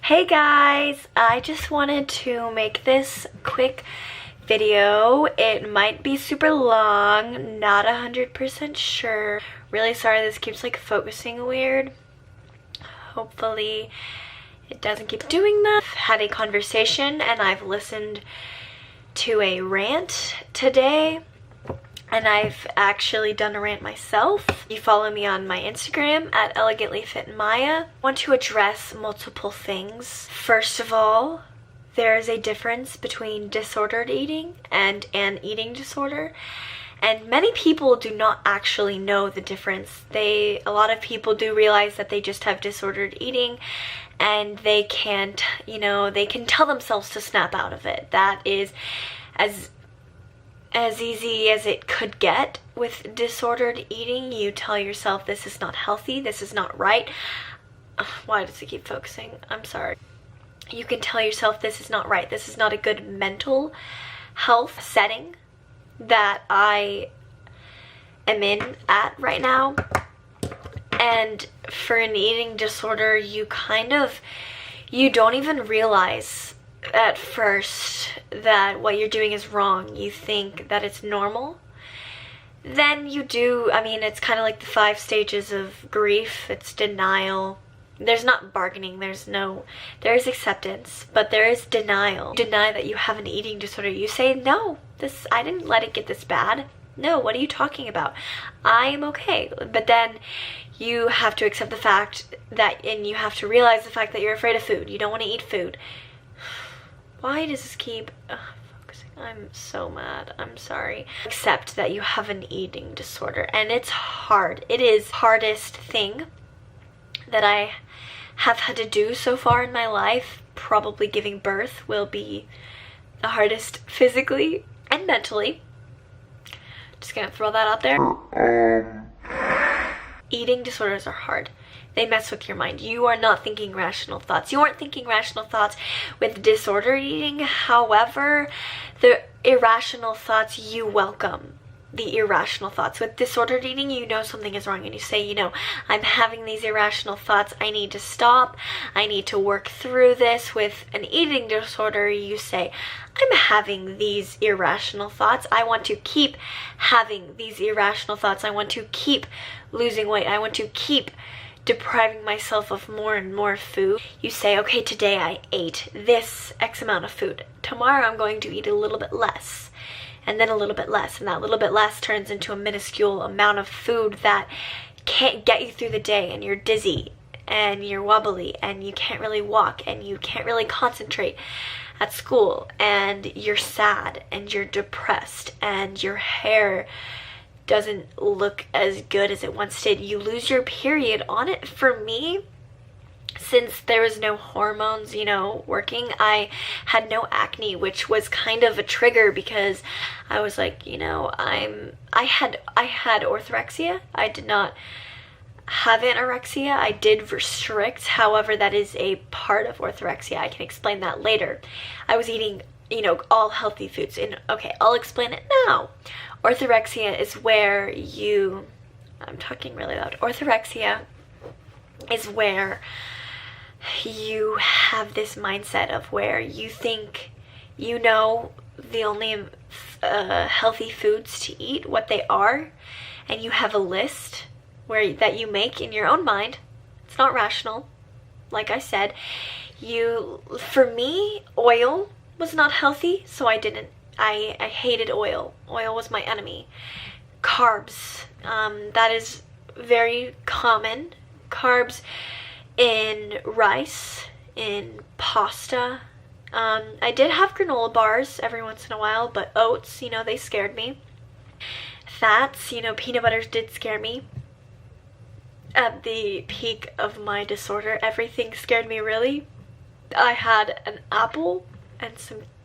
Hey guys, I just wanted to make this quick video. It might be super long, not 100% sure. Really sorry this keeps like focusing weird. Hopefully it doesn't keep doing that. I've had a conversation and I've listened to a rant today. And I've actually done a rant myself. You follow me on my Instagram at elegantlyfitmaya. I want to address multiple things. First of all, there is a difference between disordered eating and an eating disorder. And many people do not actually know the difference. A lot of people do realize that they just have disordered eating and they can't, they can tell themselves to snap out of it. That is as easy as it could get with disordered eating. You tell yourself this is not healthy, this is not right. Why does it keep focusing? I'm sorry. You can tell yourself this is not right, this is not a good mental health setting that I am in at right now. And for an eating disorder, you don't even realize at first that what you're doing is wrong. You think that it's normal. Then you do. It's kind of like the 5 stages of grief. It's denial. There's not bargaining. There's acceptance, but there is denial. You deny that you have an eating disorder. You say, no, I didn't let it get this bad. No, what are you talking about? I'm okay. But then you have to accept the fact that, and you have to realize the fact that you're afraid of food. You don't want to eat food. Why does this keep focusing? I'm so mad. I'm sorry. Accept that you have an eating disorder, and it's hard. It is the hardest thing that I have had to do so far in my life. Probably giving birth will be the hardest physically and mentally. Just gonna throw that out there. Eating disorders are hard. They mess with your mind. You are not thinking rational thoughts. You aren't thinking rational thoughts with disordered eating. However, the irrational thoughts, you welcome the irrational thoughts. With disordered eating, you know something is wrong and you say, I'm having these irrational thoughts. I need to stop. I need to work through this. With an eating disorder, you say, I'm having these irrational thoughts. I want to keep having these irrational thoughts. I want to keep losing weight. I want to keep depriving myself of more and more food. You say, okay, today I ate this X amount of food. Tomorrow I'm going to eat a little bit less, and then a little bit less, and that little bit less turns into a minuscule amount of food that can't get you through the day, and you're dizzy, and you're wobbly, and you can't really walk, and you can't really concentrate at school, and you're sad, and you're depressed, and your hair doesn't look as good as it once did. You lose your period on it. For me, since there was no hormones, working, I had no acne, which was kind of a trigger because I was like, I had orthorexia. I did not have anorexia. I did restrict. However, that is a part of orthorexia. I can explain that later. I was eating all healthy foods. And okay, I'll explain it now. Orthorexia is where I'm talking really loud. Orthorexia is where you have this mindset of where you think the only healthy foods to eat, what they are, and you have a list that you make in your own mind. It's not rational. Like I said, for me, oil was not healthy, so I hated oil. Oil was my enemy. Carbs, that is very common. Carbs in rice, in pasta. I did have granola bars every once in a while, but oats, they scared me. Fats, peanut butter did scare me. At the peak of my disorder, everything scared me really. I had an apple and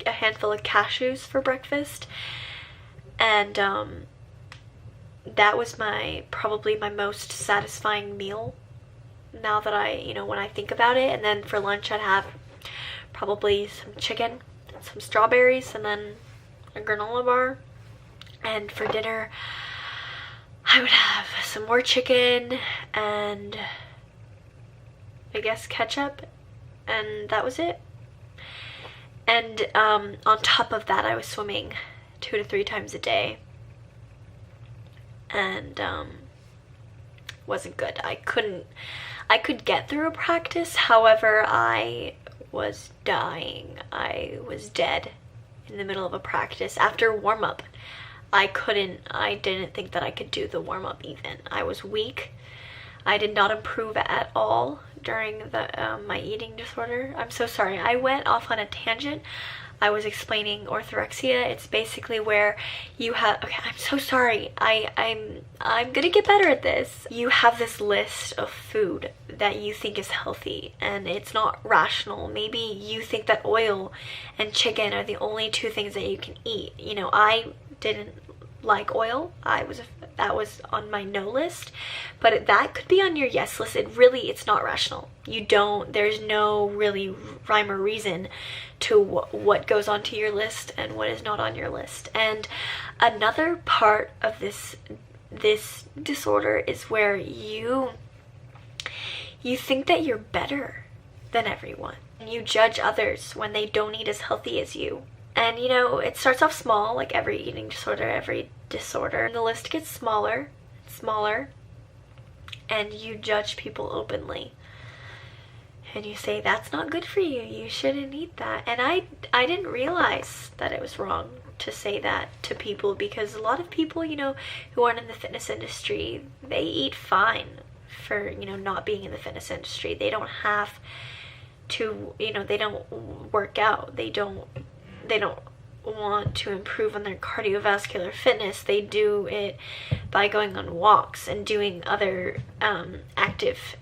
a handful of cashews for breakfast, and that was probably my most satisfying meal now that when I think about it. And then for lunch I'd have probably some chicken, some strawberries, and then a granola bar. And for dinner I would have some more chicken and I guess ketchup and that was it. And on top of that, I was swimming 2 to 3 times a day, and wasn't good. I could get through a practice, however, I was dying. I was dead in the middle of a practice. After warm-up, I didn't think that I could do the warm-up even. I was weak. I did not improve at all during my eating disorder. I'm so sorry. I went off on a tangent. I was explaining orthorexia. It's basically where you have, okay, I'm so sorry. I'm gonna get better at this. You have this list of food that you think is healthy, and it's not rational. Maybe you think that oil and chicken are the only 2 things that you can eat. You know, I didn't like oil. That was on my no list, but that could be on your yes list. It's not rational. There's no really rhyme or reason to what goes onto your list and what is not on your list. And another part of this disorder is where you think that you're better than everyone, and you judge others when they don't eat as healthy as you. And you know, it starts off small, like every eating disorder, and the list gets smaller, and you judge people openly. And you say, that's not good for you, you shouldn't eat that. And I didn't realize that it was wrong to say that to people, because a lot of people, you know, who aren't in the fitness industry, they eat fine for, you know, not being in the fitness industry. They don't have to, you know, they don't work out. They don't want to improve on their cardiovascular fitness. They do it by going on walks and doing other active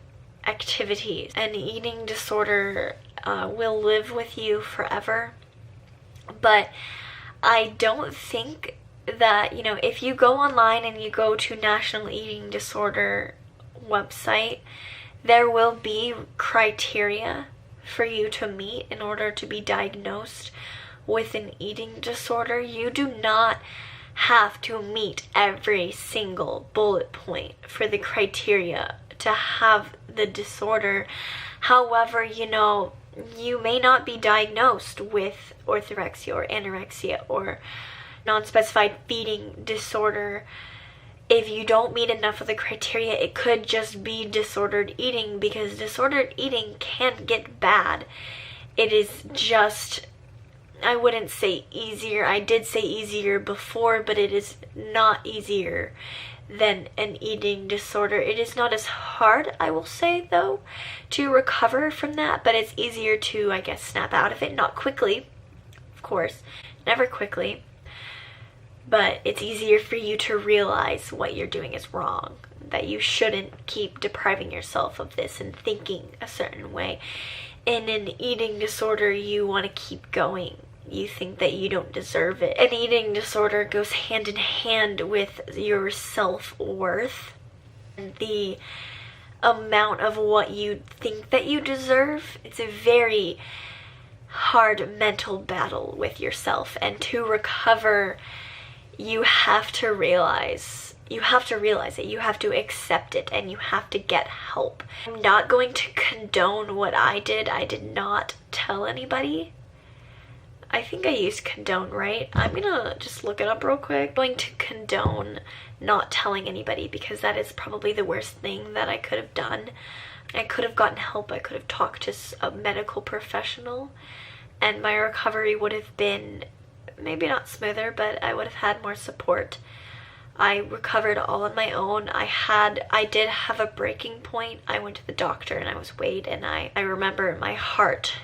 activities. An eating disorder will live with you forever, but I don't think that, you know, if you go online and you go to National Eating Disorder website, there will be criteria for you to meet in order to be diagnosed with an eating disorder. You do not have to meet every single bullet point for the criteria to have the disorder. However, you know, you may not be diagnosed with orthorexia or anorexia or non-specified feeding disorder. If you don't meet enough of the criteria, it could just be disordered eating, because disordered eating can get bad. It is just, I wouldn't say easier. I did say easier before, but it is not easier than an eating disorder. It is not as hard, I will say, though, to recover from that, but it's easier to, I guess, snap out of it. Not quickly, of course, never quickly, but it's easier for you to realize what you're doing is wrong, that you shouldn't keep depriving yourself of this and thinking a certain way. In an eating disorder, you want to keep going. You think that you don't deserve it. An eating disorder goes hand in hand with your self-worth and the amount of what you think that you deserve. It's a very hard mental battle with yourself, and to recover, you have to realize it. You have to accept it, and you have to get help. I'm not going to condone what I did. I did not tell anybody. I think I used condone, right? I'm gonna just look it up real quick. I'm going to condone not telling anybody, because that is probably the worst thing that I could have done. I could have gotten help. I could have talked to a medical professional, and my recovery would have been maybe not smoother, but I would have had more support. I recovered all on my own. I did have a breaking point. I went to the doctor and I was weighed, and I remember my heart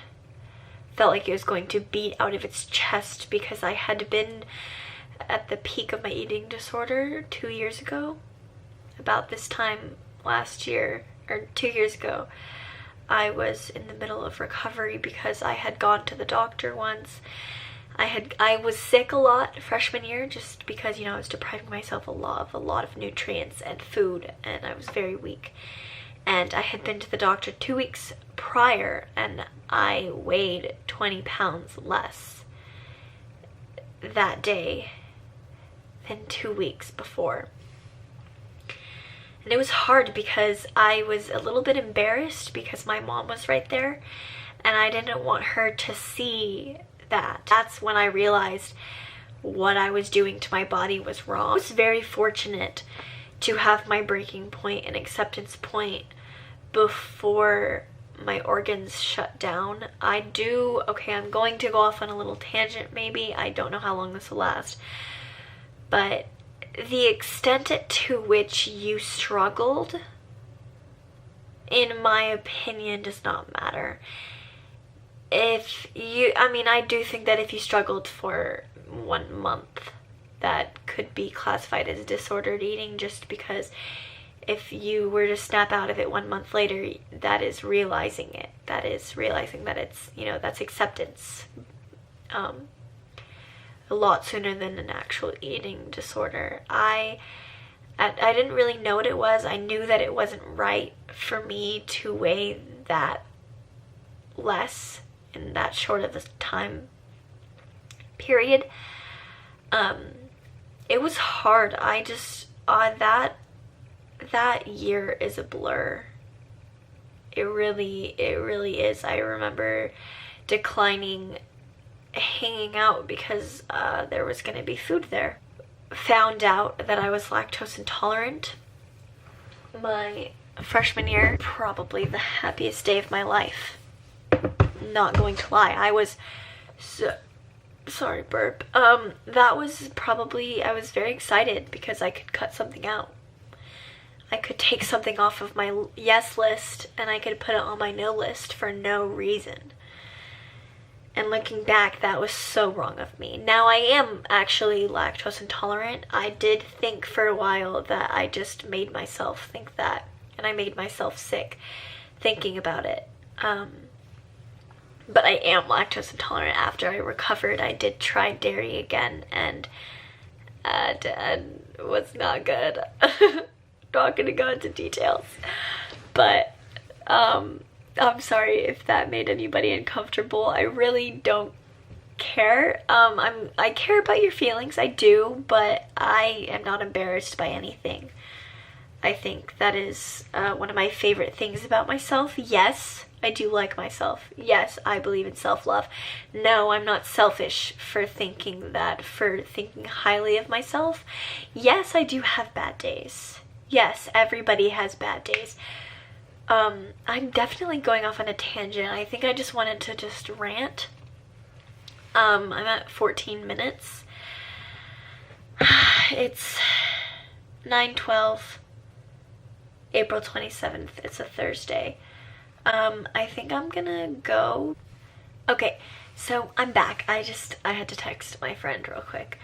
felt like it was going to beat out of its chest, because I had been at the peak of my eating disorder 2 years ago. About this time last year, or 2 years ago, I was in the middle of recovery because I had gone to the doctor once. I was sick a lot freshman year, just because, you know, I was depriving myself a lot of nutrients and food, and I was very weak. And I had been to the doctor 2 weeks prior, and I weighed 20 pounds less that day than 2 weeks before. And it was hard because I was a little bit embarrassed, because my mom was right there, and I didn't want her to see that. That's when I realized what I was doing to my body was wrong. I was very fortunate to have my breaking point and acceptance point before my organs shut down. Okay, I'm going to go off on a little tangent maybe. I don't know how long this will last. But the extent to which you struggled, in my opinion, does not matter. I do think that if you struggled for 1 month, that could be classified as disordered eating, just because if you were to snap out of it 1 month later, that is realizing it. That is realizing that it's, that's acceptance. A lot sooner than an actual eating disorder. I didn't really know what it was. I knew that it wasn't right for me to weigh that less in that short of a time period. It was hard. That year is a blur. It really is. I remember declining hanging out because there was going to be food there. Found out that I was lactose intolerant. My freshman year, probably the happiest day of my life. Not going to lie. I was sorry, burp. That was probably, I was very excited because I could cut something out. I could take something off of my yes list and I could put it on my no list for no reason. And looking back, that was so wrong of me. Now I am actually lactose intolerant. I did think for a while that I just made myself think that, and I made myself sick thinking about it. But I am lactose intolerant. After I recovered, I did try dairy again, and it was not good. Not gonna go into details, but I'm sorry if that made anybody uncomfortable. I really don't care. I care about your feelings, I do, but I am not embarrassed by anything. I think that is one of my favorite things about myself. Yes, I do like myself. Yes, I believe in self-love. No, I'm not selfish for thinking highly of myself. Yes, I do have bad days. Yes, everybody has bad days. I'm definitely going off on a tangent. I think I just wanted to just rant. I'm at 14 minutes. It's 9/12, April 27th. It's a Thursday. I think I'm gonna go. Okay, so I'm back. I had to text my friend real quick.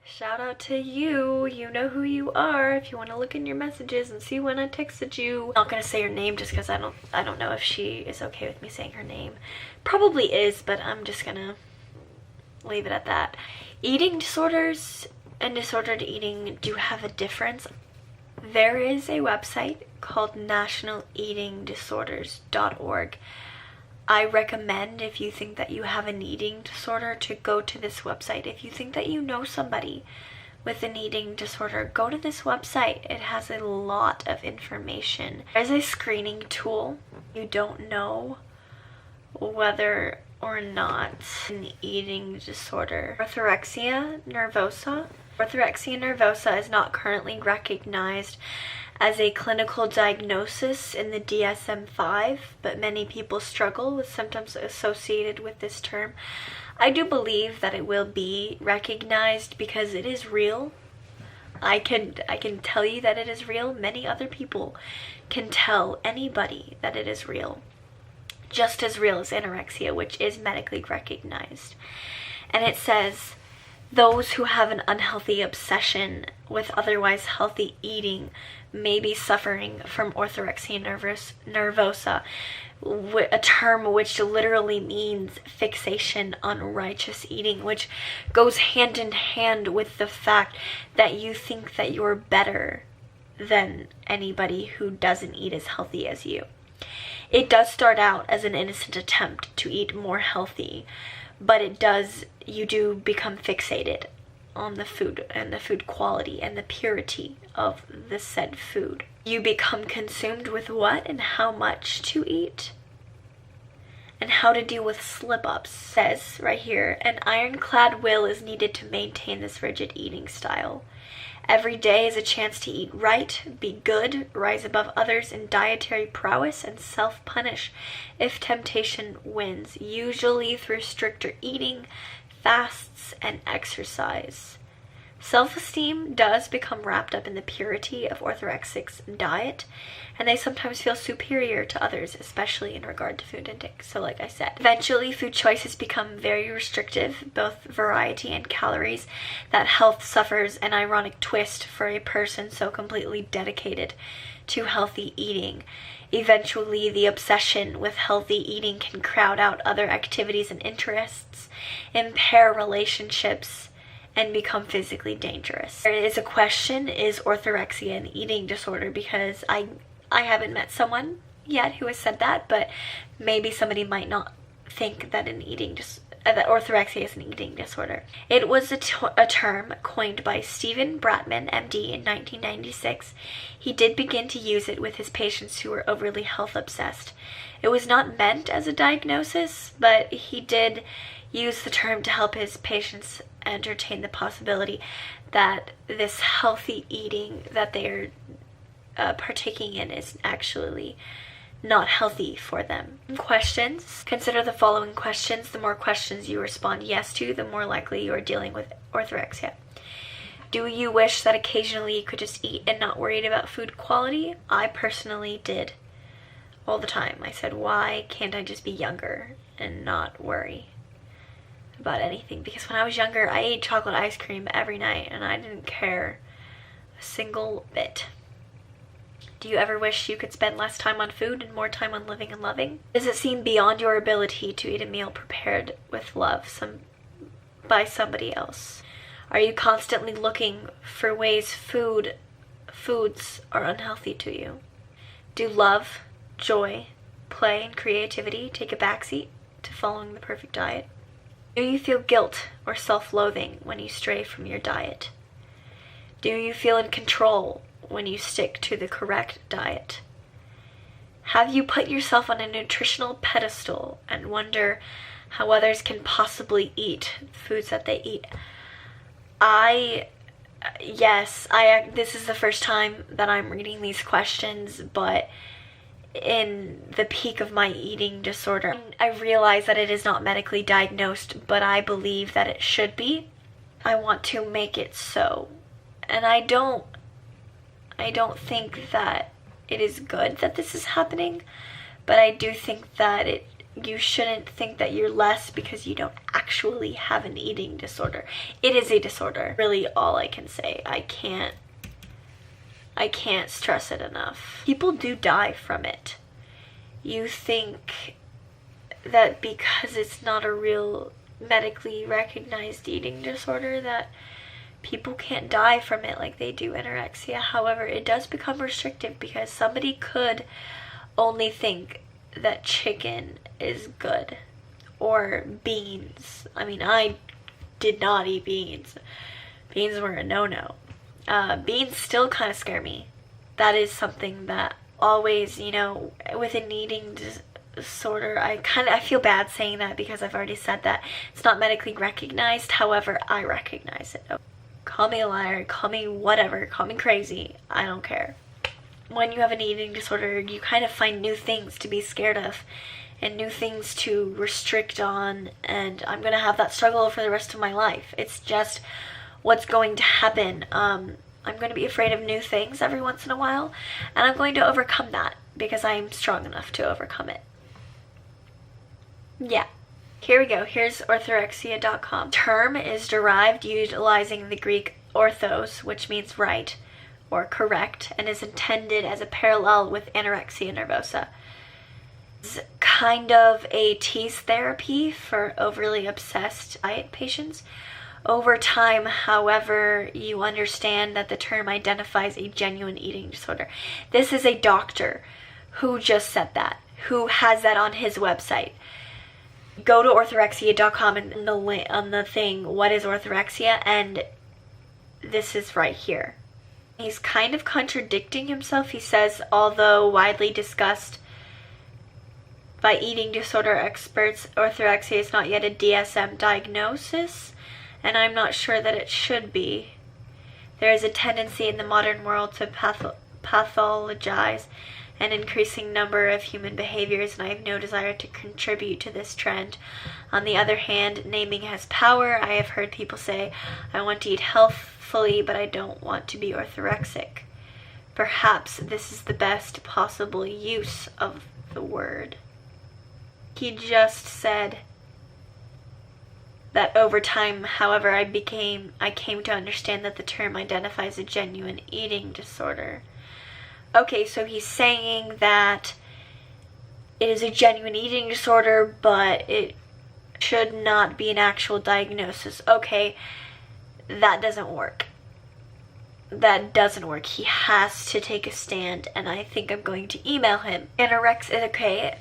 Shout out to you. You know who you are if you want to look in your messages and see when I texted you. I'm not gonna say her name just because I don't know if she is okay with me saying her name. Probably is, but I'm just gonna leave it at that. Eating disorders and disordered eating do have a difference. There is a website called nationaleatingdisorders.org. I recommend, if you think that you have an eating disorder, to go to this website. If you think that you know somebody with an eating disorder, go to this website. It has a lot of information. There's a screening tool. You don't know whether or not an eating disorder. Orthorexia nervosa. Orthorexia nervosa is not currently recognized as a clinical diagnosis in the DSM-5, but many people struggle with symptoms associated with this term. I do believe that it will be recognized because it is real. I can tell you that it is real. Many other people can tell anybody that it is real. Just as real as anorexia, which is medically recognized. And it says, those who have an unhealthy obsession with otherwise healthy eating may be suffering from orthorexia nervosa, a term which literally means fixation on righteous eating, which goes hand in hand with the fact that you think that you're better than anybody who doesn't eat as healthy as you. It does start out as an innocent attempt to eat more healthy, but you do become fixated on the food and the food quality and the purity of the said food. You become consumed with what and how much to eat. and how to deal with slip-ups. It says right here, an ironclad will is needed to maintain this rigid eating style. Every day is a chance to eat right, be good, rise above others in dietary prowess, and self-punish if temptation wins, usually through stricter eating, fasts, and exercise. Self-esteem does become wrapped up in the purity of orthorexics' diet, and they sometimes feel superior to others, especially in regard to food intake. So like I said, eventually food choices become very restrictive, both variety and calories, that health suffers an ironic twist for a person so completely dedicated to healthy eating. Eventually, the obsession with healthy eating can crowd out other activities and interests, impair relationships, and become physically dangerous. There is a question, is orthorexia an eating disorder? Because I haven't met someone yet who has said that, but maybe somebody might not think that that orthorexia is an eating disorder. It was a term coined by Stephen Bratman, MD, in 1996. He did begin to use it with his patients who were overly health obsessed. It was not meant as a diagnosis, but he did use the term to help his patients entertain the possibility that this healthy eating that they're partaking in is actually not healthy for them. Questions. Consider the following questions. The more questions you respond yes to, the more likely you are dealing with orthorexia. Do you wish that occasionally you could just eat and not worried about food quality? I personally did. All the time. I said, why can't I just be younger and not worry about anything? Because when I was younger, I ate chocolate ice cream every night and I didn't care a single bit. Do you ever wish you could spend less time on food and more time on living and loving? Does it seem beyond your ability to eat a meal prepared with love by somebody else? Are you constantly looking for ways foods are unhealthy to you? Do love, joy, play, and creativity take a backseat to following the perfect diet? Do you feel guilt or self-loathing when you stray from your diet? Do you feel in control when you stick to the correct diet? Have you put yourself on a nutritional pedestal and wonder how others can possibly eat foods that they eat? This is the first time that I'm reading these questions, but in the peak of my eating disorder, I realize that it is not medically diagnosed, but I believe that it should be. I want to make it so. And I don't think that it is good that this is happening, but I do think that you shouldn't think that you're less because you don't actually have an eating disorder. It is a disorder. Really all I can say. I can't stress it enough. People do die from it. You think that because it's not a real medically recognized eating disorder that people can't die from it like they do anorexia. However, it does become restrictive because somebody could only think that chicken is good or beans. I mean, I did not eat beans. Beans were a no-no. Beans still kind of scare me. That is something that always, with an eating disorder, I feel bad saying that because I've already said that it's not medically recognized. However, I recognize it. Call me a liar, call me whatever, call me crazy, I don't care. When you have an eating disorder, you kind of find new things to be scared of and new things to restrict on, and I'm going to have that struggle for the rest of my life. It's just what's going to happen. I'm going to be afraid of new things every once in a while, and I'm going to overcome that because I'm strong enough to overcome it. Yeah. Here we go. Here's orthorexia.com. Term is derived utilizing the Greek orthos, which means right or correct, and is intended as a parallel with anorexia nervosa. It's kind of a tease therapy for overly obsessed diet patients. Over time, however, you understand that the term identifies a genuine eating disorder. This is a doctor who just said that, who has that on his website. Go to orthorexia.com and on the thing, what is orthorexia? And this is right here. He's kind of contradicting himself. He says, although widely discussed By eating disorder experts, orthorexia is not yet a DSM diagnosis, and I'm not sure that it should be. There is a tendency in the modern world to pathologize an increasing number of human behaviors, and I have no desire to contribute to this trend. On the other hand, naming has power. I have heard people say, I want to eat healthfully, but I don't want to be orthorexic. Perhaps this is the best possible use of the word. He just said that over time, however, I came to understand that the term identifies a genuine eating disorder. Okay, so he's saying that it is a genuine eating disorder, but it should not be an actual diagnosis. Okay, that doesn't work. That doesn't work. He has to take a stand, and I think I'm going to email him. Anorexia, okay,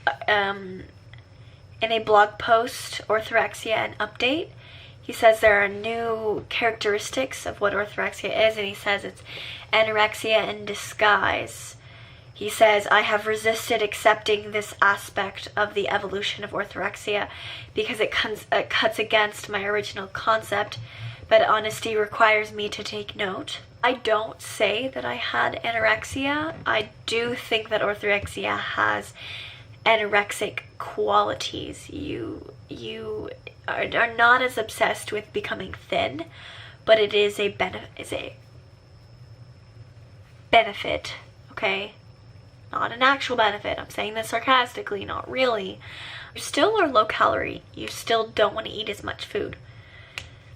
in a blog post, Orthorexia, an update, he says there are new characteristics of what orthorexia is, and he says it's anorexia in disguise. He says, I have resisted accepting this aspect of the evolution of orthorexia because it cuts against my original concept, but honesty requires me to take note. I don't say that I had anorexia. I do think that orthorexia has anorexic qualities. You are not as obsessed with becoming thin, but it is a benefit, okay? Not an actual benefit. I'm saying this sarcastically, not really. You still are low calorie. You still don't want to eat as much food.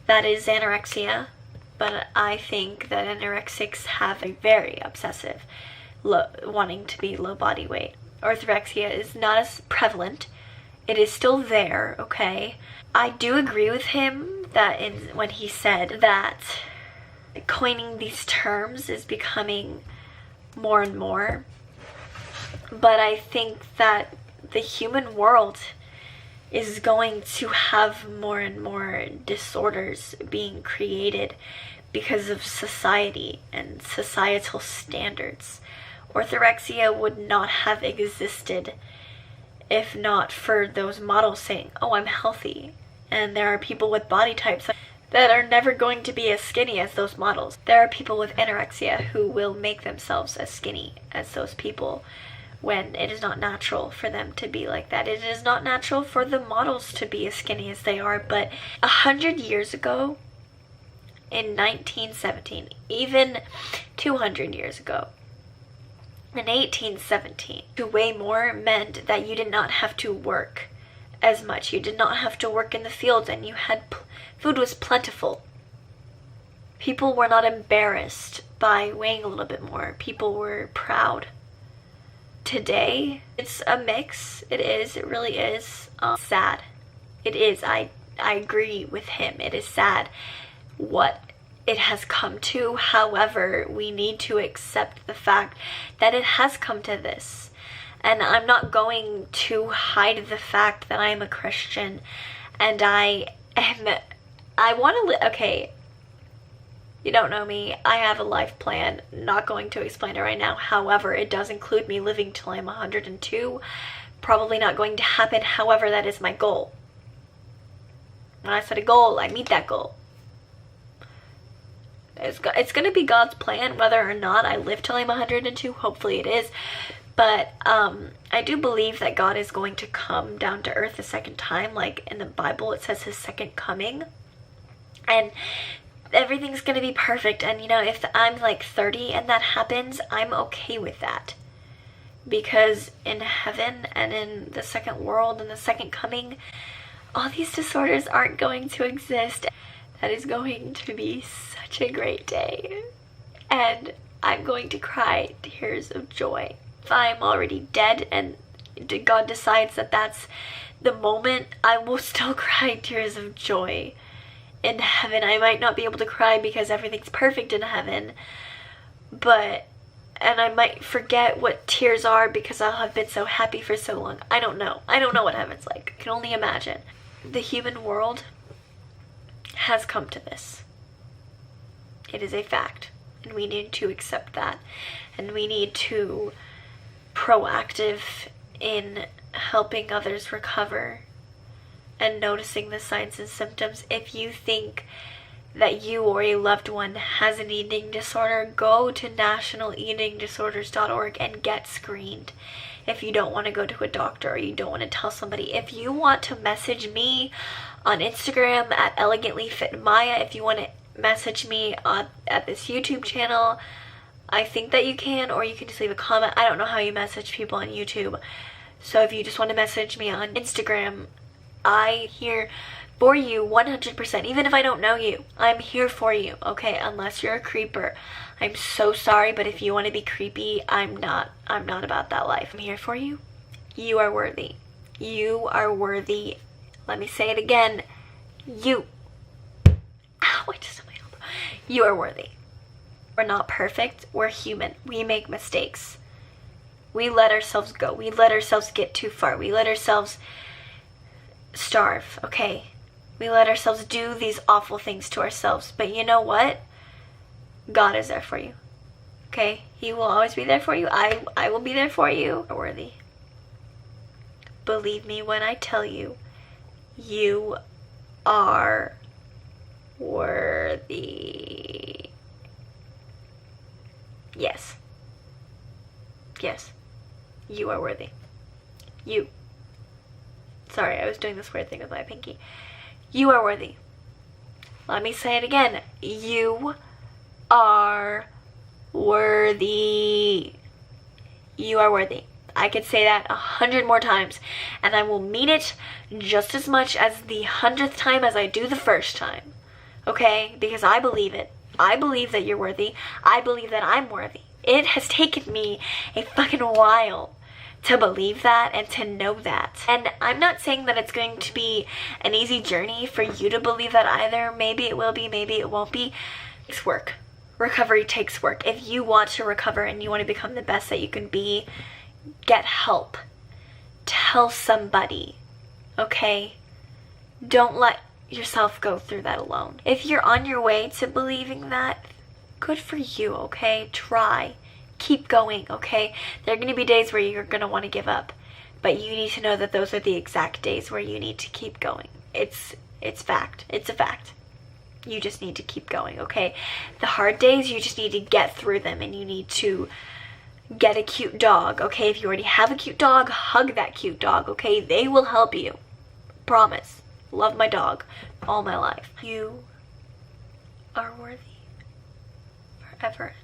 That is anorexia, but I think that anorexics have a very obsessive wanting to be low body weight. Orthorexia is not as prevalent. It is still there, okay? I do agree with him that when he said that coining these terms is becoming more and more, but I think that the human world is going to have more and more disorders being created because of society and societal standards. Orthorexia would not have existed if not for those models saying, oh, I'm healthy. And there are people with body types that are never going to be as skinny as those models. There are people with anorexia who will make themselves as skinny as those people when it is not natural for them to be like that. It is not natural for the models to be as skinny as they are. But 100 years ago, in 1917, even 200 years ago, in 1817, to weigh more meant that you did not have to work as much. You did not have to work in the fields, and you had food was plentiful. People were not embarrassed by weighing a little bit more. People were proud. Today, it's a mix. It is. It really is. Sad. It is. I agree with him. It is sad what it has come to. However, we need to accept the fact that it has come to this. And I'm not going to hide the fact that I am a Christian and I want to okay, you don't know me. I have a life plan. Not going to explain it right now. However, it does include me living till I'm 102. Probably not going to happen. However, that is my goal. When I set a goal, I meet that goal. It's going to be God's plan whether or not I live till I'm 102. Hopefully it is. But I do believe that God is going to come down to earth a second time. Like in the Bible, it says his second coming. And everything's going to be perfect. And, you know, if I'm like 30 and that happens, I'm okay with that. Because in heaven and in the second world and the second coming, all these disorders aren't going to exist. That is going to be such a great day. And I'm going to cry tears of joy. If I'm already dead and God decides that that's the moment, I will still cry tears of joy. In heaven, I might not be able to cry because everything's perfect in heaven, and I might forget what tears are because I'll have been so happy for so long. I don't know. I don't know what heaven's like. I can only imagine. The human world has come to this. It is a fact, and we need to accept that, and we need to proactive in helping others recover and noticing the signs and symptoms. If you think that you or a loved one has an eating disorder, go to nationaleatingdisorders.org and get screened. If you don't want to go to a doctor or you don't want to tell somebody, if you want to message me on Instagram at elegantlyfitmaya, if you want to message me at this YouTube channel, I think that you can, or you can just leave a comment. I don't know how you message people on YouTube. So if you just want to message me on Instagram, I'm here for you 100%. Even if I don't know you, I'm here for you, okay? Unless you're a creeper. I'm so sorry, but if you want to be creepy, I'm not about that life. I'm here for you. You are worthy. You are worthy. Let me say it again. You. Ow, I just hit my elbow. You are worthy. We're not perfect. We're human. We make mistakes. We let ourselves go. We let ourselves get too far. We let ourselves starve, okay? We let ourselves do these awful things to ourselves. But you know what? God is there for you, okay? He will always be there for you. I will be there for you. You're worthy. Believe me when I tell you, you are worthy. Yes. Yes. You are worthy. You. Sorry, I was doing this weird thing with my pinky. You are worthy. Let me say it again. You are worthy. You are worthy. I could say that 100 more times, and I will mean it just as much as the 100th time as I do the first time. Okay? Because I believe it. I believe that you're worthy. I believe that I'm worthy. It has taken me a fucking while to believe that and to know that. And I'm not saying that it's going to be an easy journey for you to believe that either. Maybe it will be, maybe it won't be. It takes work. Recovery takes work. If you want to recover and you want to become the best that you can be, get help. Tell somebody, okay? Don't let yourself go through that alone. If you're on your way to believing that, good for you, okay? Try. Keep going, okay? There are going to be days where you're going to want to give up, but you need to know that those are the exact days where you need to keep going. It's fact. It's a fact. You just need to keep going, okay? The hard days, you just need to get through them, and you need to get a cute dog, okay? If you already have a cute dog, hug that cute dog, okay? They will help you. Promise. Love my dog all my life. You are worthy forever.